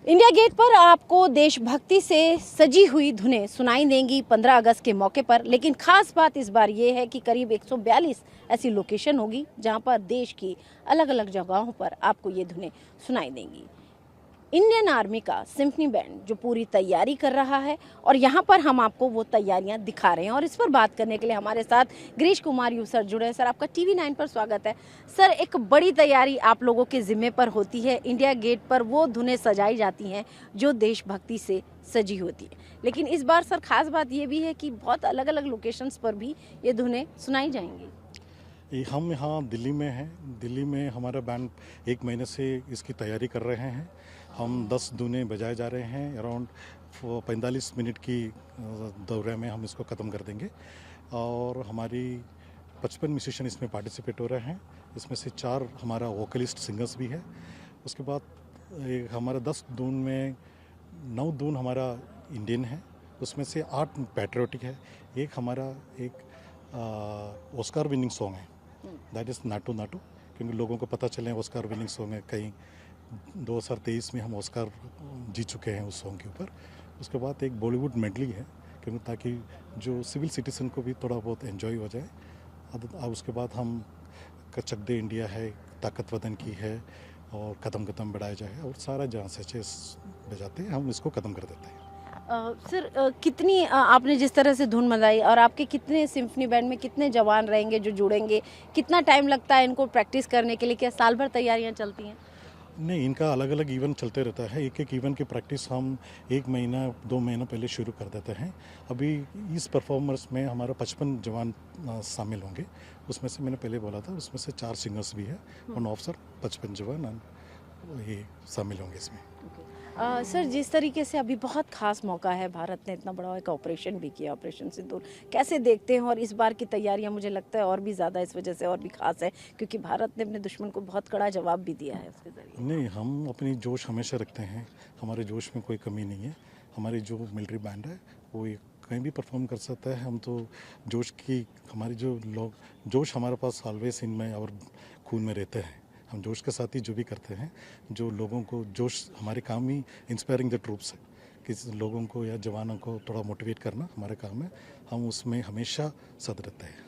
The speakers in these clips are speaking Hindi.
इंडिया गेट पर आपको देशभक्ति से सजी हुई धुनें सुनाई देंगी 15 अगस्त के मौके पर। लेकिन खास बात इस बार ये है कि करीब 142 ऐसी लोकेशन होगी जहां पर देश की अलग अलग जगहों पर आपको ये धुनें सुनाई देंगी। इंडियन आर्मी का सिम्फनी बैंड जो पूरी तैयारी कर रहा है और यहाँ पर हम आपको वो तैयारियाँ दिखा रहे हैं। और इस पर बात करने के लिए हमारे साथ गिरीश कुमार यू सर जुड़े हैं। सर, आपका TV9 पर स्वागत है। सर, एक बड़ी तैयारी आप लोगों के जिम्मे पर होती है। इंडिया गेट पर वो धुनें सजाई जाती हैं जो देशभक्ति से सजी होती है। लेकिन इस बार सर खास बात ये भी है कि बहुत अलग अलग लोकेशंस पर भी ये धुनें सुनाई जाएंगी। हम यहाँ दिल्ली में हैं। दिल्ली में हमारा बैंड 1 महीने से इसकी तैयारी कर रहे हैं। हम 10 धुनें बजाए जा रहे हैं। अराउंड 45 मिनट की दौरे में हम इसको ख़त्म कर देंगे। और हमारी 55 म्यूजिशियन इसमें पार्टिसिपेट हो रहे हैं। इसमें से 4 हमारा वोकलिस्ट सिंगर्स भी है। उसके बाद हमारा 10 धुन में 9 धुन हमारा इंडियन है। उसमें से 8 पैट्रियोटिक है। एक हमारा ऑस्कार विनिंग सॉन्ग है, दैट इज़ नाटू नाटू, क्योंकि लोगों को पता चले ऑस्कार विनिंग सॉन्ग है। कहीं 2023 में हम ऑस्कार जीत चुके हैं उस सॉन्ग के ऊपर। उसके बाद एक बॉलीवुड मेडली है, क्योंकि ताकि जो सिविल सिटीजन को भी थोड़ा बहुत एंजॉय हो जाए। उसके बाद हम चक दे इंडिया है, ताकत वतन की है, और कदम कदम बढ़ाया जाए, और सारा जहाँ से बजाते हैं हम इसको ख़त्म कर देते हैं। सर, कितनी आपने जिस तरह से धुन बजाई और आपके कितने सिम्फनी बैंड में कितने जवान रहेंगे जो जुड़ेंगे, कितना टाइम लगता है इनको प्रैक्टिस करने के लिए? क्या साल भर तैयारियां चलती हैं? नहीं, इनका अलग अलग इवेंट चलते रहता है। एक एक इवेंट की प्रैक्टिस हम 1 महीना 2 महीना पहले शुरू कर देते हैं। अभी इस परफॉर्मर्स में हमारा 55 जवान शामिल होंगे। उसमें से मैंने पहले बोला था, उसमें से 4 सिंगर्स भी है, 1 ऑफिसर, 55 जवान ये शामिल होंगे इसमें। सर, जिस तरीके से अभी बहुत खास मौका है, भारत ने इतना बड़ा एक ऑपरेशन भी किया, ऑपरेशन सिंदूर, कैसे देखते हैं? और इस बार की तैयारियां मुझे लगता है और भी ज़्यादा इस वजह से और भी खास है, क्योंकि भारत ने अपने दुश्मन को बहुत कड़ा जवाब भी दिया है उसके जरिए। नहीं, हम अपनी जोश हमेशा रखते हैं। हमारे जोश में कोई कमी नहीं है। हमारी जो मिलिट्री बैंड है वो कहीं भी परफॉर्म कर सकता है। हम तो जोश की, हमारी जो लोग जोश हमारे पास ऑलवेज इनमें और खून में रहते हैं। हम जोश के साथ ही जो भी करते हैं, जो लोगों को जोश, हमारे काम ही इंस्पायरिंग द ट्रूप्स है कि लोगों को या जवानों को थोड़ा मोटिवेट करना हमारे काम है। हम उसमें हमेशा सद रहते हैं।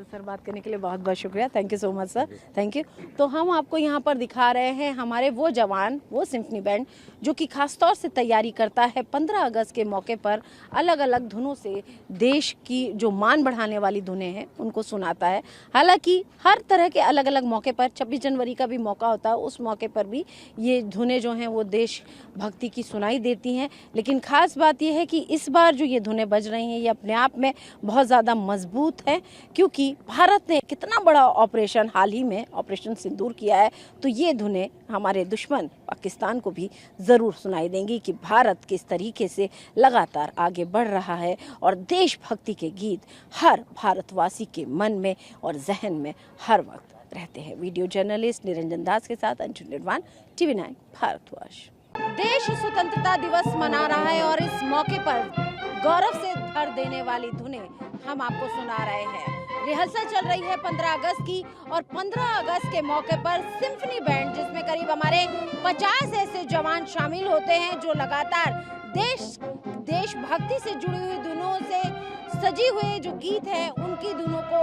सर, बात करने के लिए बहुत बहुत शुक्रिया। Thank you so much sir, thank you. तो हम आपको यहाँ पर दिखा रहे हैं हमारे वो जवान, वो सिम्फनी बैंड जो कि खास तौर से तैयारी करता है 15 अगस्त के मौके पर अलग अलग धुनों से देश की जो मान बढ़ाने वाली धुनें हैं उनको सुनाता है। हालांकि हर तरह के अलग अलग मौके पर 26 जनवरी का भी मौका होता है, उस मौके पर भी ये धुनें जो हैं वो देश भक्ति की सुनाई देती हैं। लेकिन खास बात यह है कि इस बार जो ये धुनें बज रही हैं ये अपने आप में बहुत ज़्यादा मजबूत है, क्योंकि भारत ने कितना बड़ा ऑपरेशन हाल ही में ऑपरेशन सिंदूर किया है। तो ये धुनें हमारे दुश्मन पाकिस्तान को भी ज़रूर सुनाई देंगी कि भारत किस तरीके से लगातार आगे बढ़ रहा है और देशभक्ति के गीत हर भारतवासी के मन में और जहन में हर वक्त रहते हैं। वीडियो जर्नलिस्ट निरंजन दास के साथ अंशु निर्वाण, TV9 भारतवर्ष। देश स्वतंत्रता दिवस मना रहा है और इस मौके पर गौरव से भर देने वाली धुनें हम आपको सुना रहे हैं। रिहर्सल चल रही है 15 अगस्त की, और 15 अगस्त के मौके पर सिम्फनी बैंड, जिसमें करीब हमारे 50 ऐसे जवान शामिल होते हैं जो लगातार देशभक्ति से जुड़ी हुई धुनों से सजी हुए जो गीत हैं उनकी धुनों को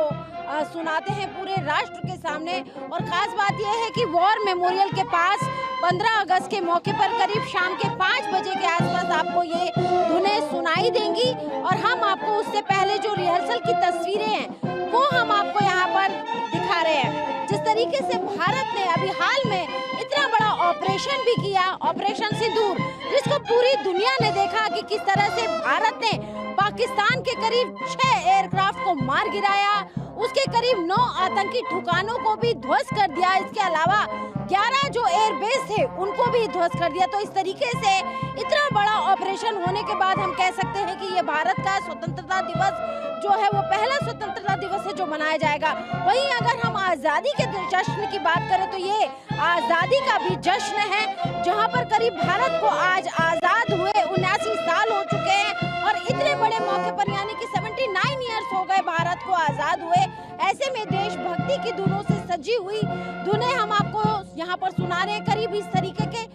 सुनाते हैं पूरे राष्ट्र के सामने। और खास बात यह है कि वॉर मेमोरियल के पास 15 अगस्त के मौके पर करीब शाम के 5 बजे के आसपास आपको ये धुनें सुनाई देंगी। और हम आपको उससे पहले जो रिहर्सल की तस्वीरें हैं वो हम आपको यहाँ पर दिखा रहे हैं। जिस तरीके से भारत ने अभी हाल में इतना बड़ा ऑपरेशन भी किया, ऑपरेशन सिंदूर, जिसको पूरी दुनिया ने देखा कि किस तरह से भारत ने पाकिस्तान के करीब 6 एयरक्राफ्ट को मार गिराया, उसके करीब 9 आतंकी ठिकानों को भी ध्वस्त कर दिया। इसके अलावा 11 जो एयरबेस थे उनको भी ध्वस्त कर दिया। तो इस तरीके से इतना बड़ा ऑपरेशन होने के बाद हम कह सकते हैं कि ये भारत का स्वतंत्रता दिवस जो है वो पहला स्वतंत्रता दिवस है जो मनाया जाएगा। वहीं अगर हम आज़ादी के जश्न की बात करें तो ये आज़ादी का भी जश्न है, जहां पर करीब भारत को आज आज़ाद हुए 79 साल हो चुके हैं। और इतने बड़े मौके पर, यानी कि 79 ईयर्स हो गए भारत को आज़ाद हुए, ऐसे में देशभक्ति की धुनों से सजी हुई धुनें हम आपको यहाँ पर सुना रहे हैं। करीब इस तरीके के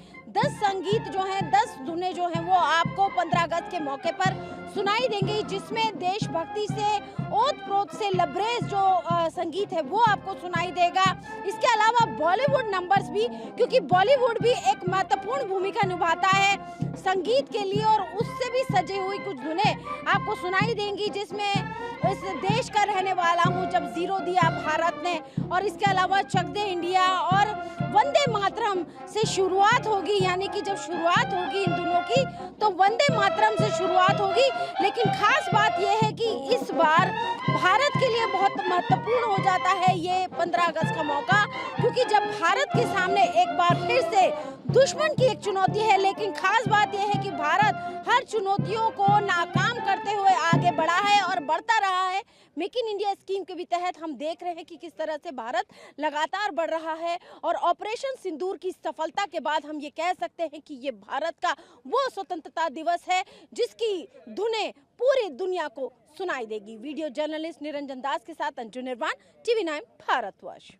10 संगीत जो हैं, 10 धुनें जो हैं वो आपको 15 अगस्त के मौके पर सुनाई देंगी, जिसमें देशभक्ति से ओत-प्रोत से लबरेज जो संगीत है वो आपको सुनाई देगा। इसके अलावा बॉलीवुड नंबर्स भी, क्योंकि बॉलीवुड भी एक महत्वपूर्ण भूमिका निभाता है संगीत के लिए, और उससे भी सजी हुई कुछ धुनें आपको सुनाई देंगी, जिसमें इस देश का रहने वाला हूँ जब जीरो दिया भारत ने, और इसके अलावा चक दे इंडिया और वंदे मातरम से शुरुआत होगी। यानी कि जब शुरुआत होगी इन दोनों की तो वंदे मातरम से शुरुआत होगी। लेकिन खास बात यह है कि इस बार भारत के लिए बहुत महत्वपूर्ण हो जाता है ये 15 अगस्त का मौका, क्योंकि जब भारत के सामने एक बार फिर से दुश्मन की एक चुनौती है, लेकिन खास बात यह है कि भारत हर चुनौतियों को नाकाम करते हुए आगे बढ़ा है और बढ़ता रहा है। मेक इन इंडिया स्कीम के भी तहत हम देख रहे हैं कि किस तरह से भारत लगातार बढ़ रहा है, और ऑपरेशन सिंदूर की सफलता के बाद हम ये कह सकते हैं कि ये भारत का वो स्वतंत्रता दिवस है जिसकी धुनें पूरी दुनिया को सुनाई देगी। वीडियो जर्नलिस्ट निरंजन दास के साथ अंजू निर्वाण, TV9 भारतवर्ष।